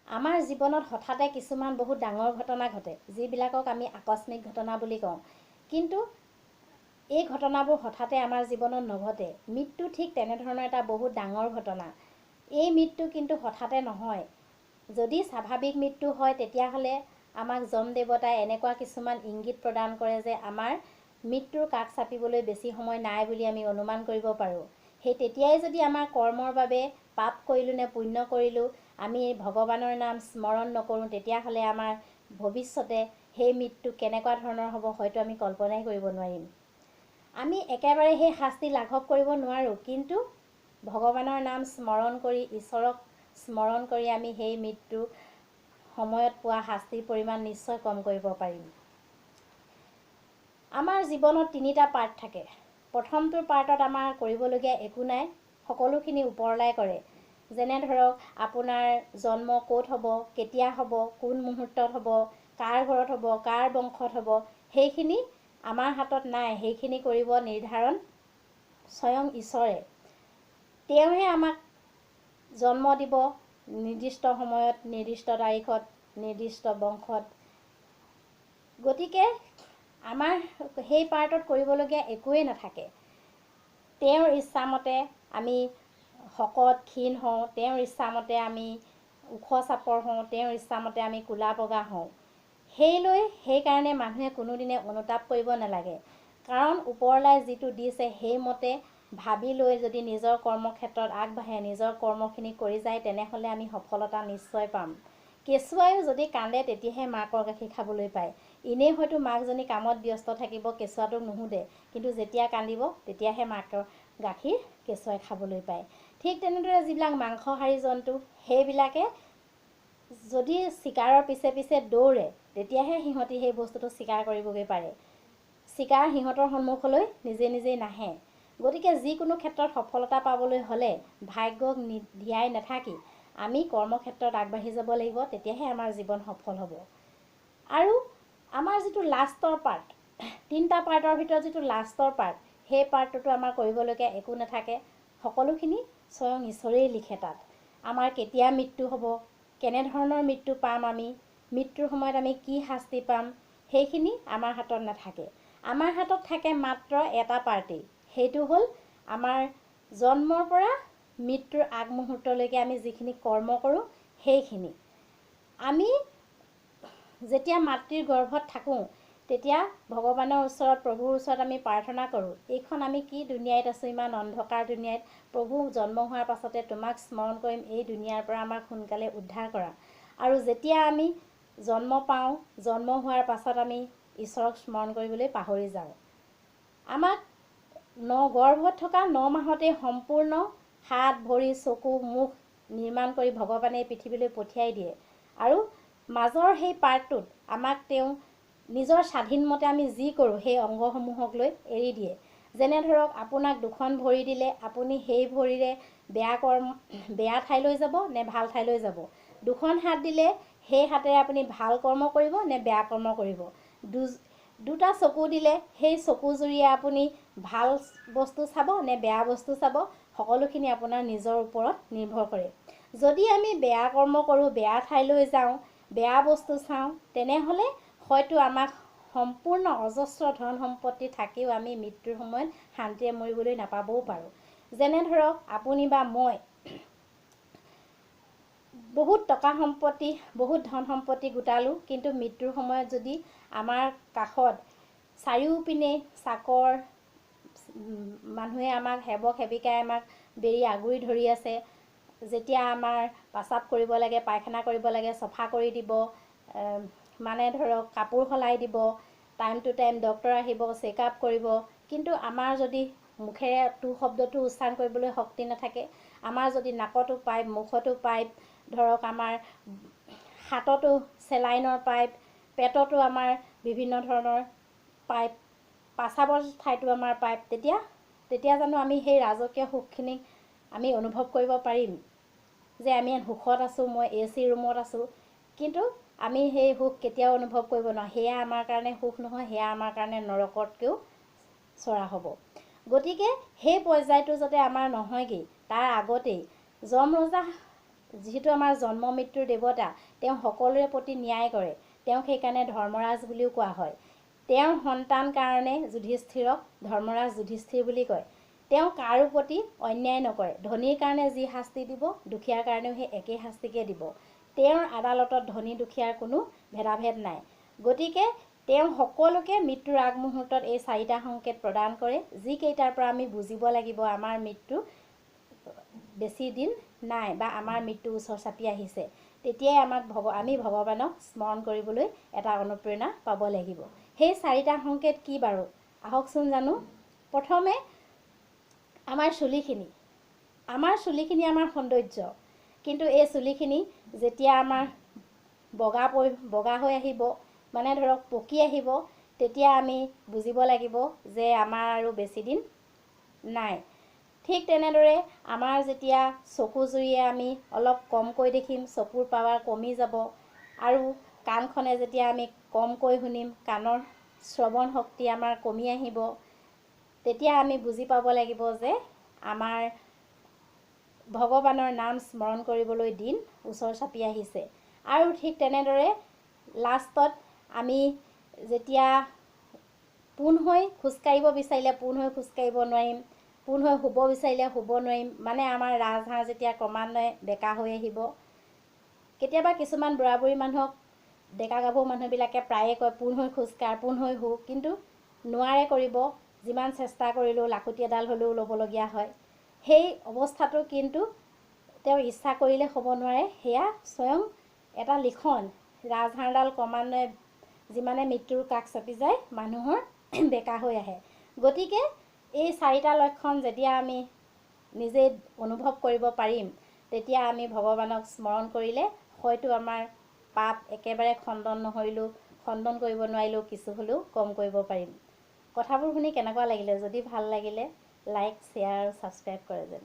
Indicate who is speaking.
Speaker 1: আমাৰ জীৱনত হঠাতে কিছুমান বহুত ডাঙৰ ঘটনা ঘটে, যিবিলাকক আমি আকস্মিক ঘটনা বুলি কওঁ। কিন্তু এই ঘটনাবোৰ হঠাতে আমাৰ জীৱনত নঘটে। মৃত্যু ঠিক তেনেধৰণৰ এটা বহুত ডাঙৰ ঘটনা। এই মৃত্যু কিন্তু হঠাতে নহয়। যদি স্বাভাৱিক মৃত্যু হয় তেতিয়াহ'লে আমাক যম দেৱতাই এনেকুৱা কিছুমান ইংগিত প্ৰদান কৰে যে আমাৰ মৃত্যুৰ কাষ চাপিবলৈ বেছি সময় নাই বুলি আমি অনুমান কৰিব পাৰোঁ। সেই তেতিয়াই যদি আমাৰ কৰ্মৰ বাবে পাপ কৰিলোঁ নে পুণ্য কৰিলোঁ আমি ভগৱানৰ নাম স্মৰণ নকৰোঁ, তেতিয়াহ'লে আমাৰ ভৱিষ্যতে সেই মৃত্যু কেনেকুৱা ধৰণৰ হ'ব হয়তো আমি কল্পনাই কৰিব নোৱাৰিম। আমি একেবাৰে সেই শাস্তি লাঘৱ কৰিব নোৱাৰোঁ, কিন্তু ভগৱানৰ নাম স্মৰণ কৰি ঈশ্বৰক স্মৰণ কৰি আমি সেই মৃত্যু সময়ত পোৱা শাস্তিৰ পৰিমাণ নিশ্চয় কম কৰিব পাৰিম। আমাৰ জীৱনত 3টা পাৰ্ট থাকে। প্ৰথমটো পাৰ্টত আমাৰ কৰিবলগীয়া একো নাই, সকলোখিনি ওপৰলাই কৰে। যেনে ধৰক আপোনাৰ জন্ম ক'ত হ'ব, কেতিয়া হ'ব, কোন মুহূৰ্তত হ'ব, কাৰ ঘৰত হ'ব, কাৰ বংশত হ'ব, সেইখিনি আমাৰ হাতত নাই। সেইখিনি কৰিব নিৰ্ধাৰণ স্বয়ং ঈশ্বৰে। তেওঁহে আমাক জন্ম দিব নিৰ্দিষ্ট সময়ত, নিৰ্দিষ্ট তাৰিখত, নিৰ্দিষ্ট বংশত। গতিকে আমাৰ সেই পাৰ্টত কৰিবলগীয়া একোৱেই নাথাকে। তেওঁৰ ইচ্ছামতে আমি শকত ক্ষীণ হওঁ, তেওঁৰ ইচ্ছামতে আমি ওখ চাপৰ হওঁ, তেওঁৰ ইচ্ছামতে আমি ক'লা বগা হওঁ। সেইকাৰণে মানুহে কোনোদিনে অনুতাপ কৰিব নালাগে। কাৰণ ওপৰলাই যিটো দিছে সেইমতে ভাবি লৈ যদি নিজৰ কৰ্মক্ষেত্ৰত আগবাঢ়ে, নিজৰ কৰ্মখিনি কৰি যায়, তেনেহ'লে আমি সফলতা নিশ্চয় পাম। কেঁচুৱাইও যদি কান্দে তেতিয়াহে মাকৰ গাখীৰ খাবলৈ পায়। এনেই হয়তো মাকজনী কামত ব্যস্ত থাকিব, কেঁচুৱাটোক নুসুধে, কিন্তু যেতিয়া কান্দিব তেতিয়াহে মাকৰ গাখীৰ কেঁচুৱাই খাবলৈ পায়। ঠিক তেনেদৰে যিবিলাক মাংসহাৰী জন্তু, সেইবিলাকে যদি চিকাৰৰ পিছে পিছে দৌৰে তেতিয়াহে সিহঁতি সেই বস্তুটো চিকাৰ কৰিবগৈ পাৰে। চিকাৰ সিহঁতৰ সন্মুখলৈ নিজে নিজেই নাহে। গতিকে যিকোনো ক্ষেত্ৰত সফলতা পাবলৈ হ'লে ভাগ্যক দিয়াই নাথাকি আমি কৰ্মক্ষেত্ৰত আগবাঢ়ি যাব লাগিব, তেতিয়াহে আমাৰ জীৱন সফল হ'ব। আৰু আমাৰ যিটো লাষ্টৰ পাৰ্ট, 3টা পাৰ্টৰ ভিতৰত যিটো লাষ্টৰ পাৰ্ট, সেই পাৰ্টটোতো আমাৰ কৰিবলগীয়া একো নাথাকে। সকলোখিনি স্বয়ং ঈশ্বৰেই লিখে। তাত আমাৰ কেতিয়া মৃত্যু হ'ব, কেনেধৰণৰ মৃত্যু পাম, আমি মৃত্যুৰ সময়ত আমি কি শাস্তি পাম, সেইখিনি আমাৰ হাতত নাথাকে। আমাৰ হাতত থাকে মাত্ৰ এটা পাৰ্টেই, সেইটো হ'ল আমাৰ জন্মৰ পৰা মৃত্যুৰ আগমুহূৰ্তলৈকে আমি যিখিনি কৰ্ম কৰোঁ সেইখিনি। আমি যেতিয়া মাতৃৰ গৰ্ভত থাকোঁ তেতিয়া ভগৱানৰ ওচৰত, প্ৰভুৰ ওচৰত আমি প্ৰাৰ্থনা কৰোঁ, এইখন আমি কি দুনিয়াত আছোঁ, ইমান অন্ধকাৰ দুনিয়াত, প্ৰভু জন্ম হোৱাৰ পাছতে তোমাক স্মৰণ কৰিম, এই দুনিয়াৰ পৰা আমাক সোনকালে উদ্ধাৰ কৰা। আৰু যেতিয়া আমি জন্ম পাওঁ, জন্ম হোৱাৰ পাছত আমি ঈশ্বৰক স্মৰণ কৰিবলৈ পাহৰি যাওঁ। আমাক গৰ্ভত থকা 9 মাহতেই সম্পূৰ্ণ হাত, ভৰি, চকু, মুখ নিৰ্মাণ কৰি ভগৱানে পৃথিৱীলৈ পঠিয়াই দিয়ে। আৰু মাজৰ সেই পাৰ্টটোত আমাক তেওঁ নিজৰ স্বাধীনমতে আমি যি কৰোঁ সেই অংগসমূহক লৈ এৰি দিয়ে। যেনে ধৰক আপোনাক 2খন ভৰি দিলে আপুনি সেই ভৰিৰে বেয়া ঠাইলৈ যাব নে ভাল ঠাইলৈ যাব। 2খন হাত দিলে সেই হাতেৰে আপুনি ভাল কৰ্ম কৰিব নে বেয়া কৰ্ম কৰিব। 2টা চকু দিলে সেই চকুজুৰিয়ে আপুনি ভাল বস্তু চাব নে বেয়া বস্তু চাব, সকলোখিনি আপোনাৰ নিজৰ ওপৰত নিৰ্ভৰ কৰে। যদি আমি বেয়া কৰ্ম কৰোঁ, বেয়া ঠাইলৈ যাওঁ, বেয়া বস্তু চাওঁ, তেনেহ'লে হয়তো আমাক সম্পূৰ্ণ অজস্ৰ ধন সম্পত্তি থাকিও আমি মৃত্যুৰ সময়ত শান্তিৰে মৰিবলৈ নাপাবও পাৰোঁ। যেনে ধৰক আপুনি বা মই বহুত টকা সম্পত্তি, বহুত ধন সম্পত্তি গোটালোঁ, কিন্তু মৃত্যুৰ সময়ত যদি আমাৰ কাষত চাৰিওপিনে চাকৰ মানুহে আমাক, সেৱক সেৱিকাই আমাক বেৰি আগুৰি ধৰি আছে, যেতিয়া আমাৰ পাচাব কৰিব লাগে, পায়খানা কৰিব লাগে, চফা কৰি দিব, মানে ধৰক কাপোৰ সলাই দিব, টাইম টু টাইম ডক্তৰ আহিব, চেকআপ কৰিব, কিন্তু আমাৰ যদি মুখেৰে টু শব্দটো উচ্চাৰণ কৰিবলৈ শক্তি নাথাকে, আমাৰ যদি নাকতো পাইপ, মুখতো পাইপ, ধৰক আমাৰ হাততো চেলাইনৰ পাইপ, পেটতো আমাৰ বিভিন্ন ধৰণৰ পাইপ, পাচাবৰ ঠাইতো আমাৰ পাইপ, তেতিয়া জানো আমি সেই ৰাজকীয় সুখখিনি আমি অনুভৱ কৰিব পাৰিম যে আমি সুখত আছোঁ, মই AC ৰুমত আছোঁ। কিন্তু আমি সেই সুখ কেতিয়াও অনুভৱ কৰিব নোৱাৰোঁ। সেয়া আমাৰ কাৰণে সুখ নহয়, সেয়া আমাৰ কাৰণে নৰকতকৈও চৰা হ'ব। গতিকে সেই পৰ্যায়টো যাতে আমাৰ নহয়গৈ, তাৰ আগতেই যম ৰজা যিহেতু আমাৰ জন্ম মৃত্যুৰ দেৱতা, তেওঁ সকলোৰে প্ৰতি ন্যায় কৰে, তেওঁক সেইকাৰণে ধৰ্মৰাজ বুলিও কোৱা হয়। তেওঁৰ সন্তান কাৰণে যুধিষ্ঠিৰক ধৰ্মৰাজ যুধিষ্ঠিৰ বুলি কয়। তেওঁ কাৰো প্ৰতি অন্যায় নকৰে, ধনীৰ কাৰণে যি শাস্তি দিব দুখীয়াৰ কাৰণেও সেই একেই শাস্তিকে দিব। তেওঁৰ আদালতত ধনী দুখীয়াৰ কোনো ভেদাভেদ নাই। গতিকে তেওঁ সকলোকে মৃত্যুৰ আগমুহূৰ্তত এই 4টা সংকেত প্ৰদান কৰে, যিকেইটাৰ পৰা আমি বুজিব লাগিব আমাৰ মৃত্যু বেছি দিন নাই বা আমাৰ মৃত্যু ওচৰ চাপি আহিছে। তেতিয়াই আমি ভগৱানক স্মৰণ কৰিবলৈ এটা অনুপ্ৰেৰণা পাব লাগিব। সেই 4টা সংকেত কি বাৰু আহকচোন জানো। প্ৰথমে আমাৰ চুলিখিনি আমাৰ সৌন্দৰ্য, কিন্তু এই চুলিখিনি যেতিয়া আমাৰ বগা হৈ আহিব, মানে ধৰক পকি আহিব, তেতিয়া আমি বুজিব লাগিব যে আমাৰ আৰু বেছি দিন নাই। ঠিক তেনেদৰে আমাৰ যেতিয়া চকু জুৰিয়ে আমি অলপ কমকৈ দেখিম, চকুৰ পাৱাৰ কমি যাব, আৰু কাণখনে যেতিয়া আমি কমকৈ শুনিম, কাণৰ শ্ৰৱণ শক্তি আমাৰ কমি আহিব, তেতিয়া আমি বুজি পাব লাগিব যে আমাৰ ভগৱানৰ নাম স্মৰণ কৰিবলৈ দিন ওচৰ চাপি আহিছে। আৰু ঠিক তেনেদৰে লাষ্টত আমি যেতিয়া পোন হৈ খোজকাঢ়িব বিচাৰিলে পোন হৈ খোজকাঢ়িব নোৱাৰিম, পোন হৈ শুব বিচাৰিলে শুব নোৱাৰিম, মানে আমাৰ ৰাজহাড় যেতিয়া ক্ৰমান্বয়ে বেকা হৈ আহিব। কেতিয়াবা কিছুমান বুঢ়া বুঢ়ী মানুহক ডেকা গাভৰু মানুহবিলাকে প্ৰায়ে কয় পোন হৈ খোজকাঢ়, পোন হৈ শু, কিন্তু নোৱাৰে কৰিব, যিমান চেষ্টা কৰিলেও লাখুটি এডাল হ'লেও ল'বলগীয়া হয়। সেই অৱস্থাটো কিন্তু তেওঁ ইচ্ছা কৰিলে হ'ব নোৱাৰে, সেয়া স্বয়ং এটা লিখন। ৰাজহাড়ডাল ক্ৰমান্বয়ে যিমানে মৃত্যুৰ কাষ চাপি যায় মানুহৰ বেকা হৈ আহে। গতিকে এই 4টা লক্ষণ যেতিয়া আমি নিজে অনুভৱ কৰিব পাৰিম, তেতিয়া আমি ভগৱানক স্মৰণ কৰিলে হয়তো আমাৰ পাপ একেবাৰে খণ্ডন কৰিব নোৱাৰিলেও কিছু হ'লেও কম কৰিব পাৰিম। কথাবোৰ শুনি কেনেকুৱা লাগিলে? যদি ভাল লাগিলে লাইক, শ্বেয়াৰ আৰু ছাবস্ক্ৰাইব কৰে যেন।